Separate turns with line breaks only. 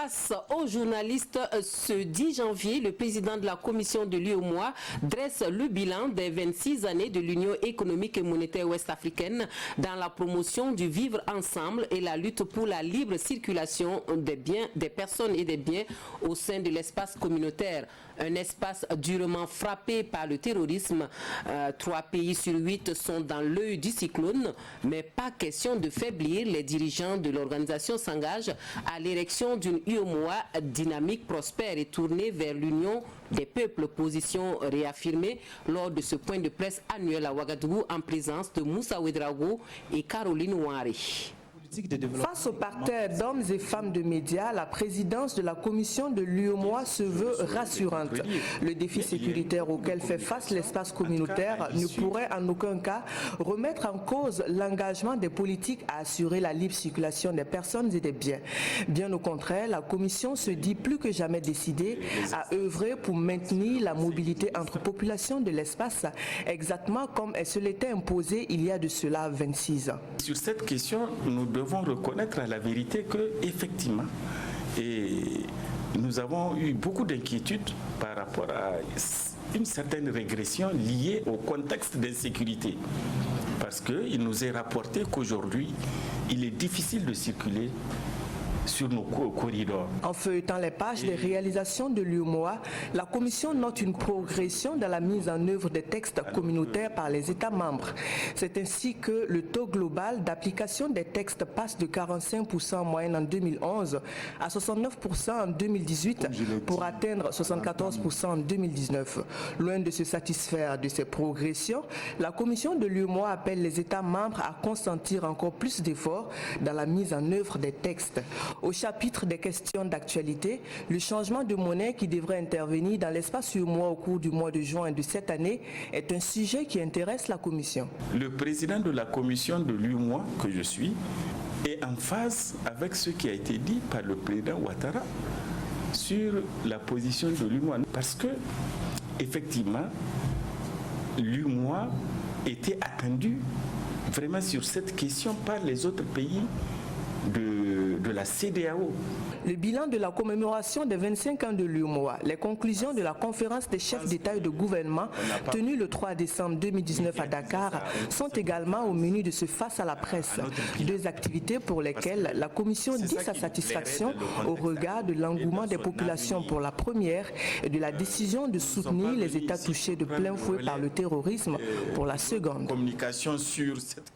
Face aux journalistes, ce 10 janvier, le président de la commission de l'UEMOA dresse le bilan des 26 années de l'Union économique et monétaire ouest-africaine dans la promotion du vivre ensemble et la lutte pour la libre circulation des biens, des personnes et des biens au sein de l'espace communautaire. Un espace durement frappé par le terrorisme. 3 pays sur 8 sont dans l'œil du cyclone, mais pas question de faiblir. Les dirigeants de l'organisation s'engagent à l'érection d'une UEMOA dynamique, prospère et tournée vers l'union des peuples. Position réaffirmée lors de ce point de presse annuel à Ouagadougou en présence de Moussa Ouedraogo et Caroline Ouari.
Face au parterre d'hommes et femmes de médias, la présidence de la commission de l'UEMOA se veut rassurante. Le défi sécuritaire auquel fait face l'espace communautaire ne pourrait en aucun cas remettre en cause l'engagement des politiques à assurer la libre circulation des personnes et des biens. Bien au contraire, la commission se dit plus que jamais décidée à œuvrer pour maintenir la mobilité entre populations de l'espace, exactement comme elle se l'était imposée il y a de cela 26 ans.
Sur cette question, nous devons reconnaître à la vérité que, effectivement, nous avons eu beaucoup d'inquiétudes par rapport à une certaine régression liée au contexte d'insécurité. Parce qu'il nous est rapporté qu'aujourd'hui, il est difficile de circuler sur nos corridors.
En feuilletant les pages des réalisations de l'UEMOA, la Commission note une progression dans la mise en œuvre des textes communautaires par les États membres. C'est ainsi que le taux global d'application des textes passe de 45% en moyenne en 2011 à 69% en 2018 pour atteindre 74% en 2019. Loin de se satisfaire de ces progressions, la Commission de l'UEMOA appelle les États membres à consentir encore plus d'efforts dans la mise en œuvre des textes. Au chapitre des questions d'actualité, le changement de monnaie qui devrait intervenir dans l'espace UEMOA au cours du mois de juin de cette année est un sujet qui intéresse la Commission.
Le président de la commission de l'UEMOA, que je suis, est en phase avec ce qui a été dit par le président Ouattara sur la position de l'UEMOA. Parce que, effectivement, l'UEMOA était attendu vraiment sur cette question par les autres pays de la CEDEAO.
Le bilan de la commémoration des 25 ans de l'UEMOA, les conclusions de la conférence des chefs d'État et de gouvernement tenue le 3 décembre 2019 à Dakar sont également au menu de ce face à la presse. 2 activités pour lesquelles la Commission dit sa satisfaction au regard de l'engouement des populations pour la première et de la décision de soutenir les États touchés de plein fouet par le terrorisme pour la seconde.
Communication sur cette...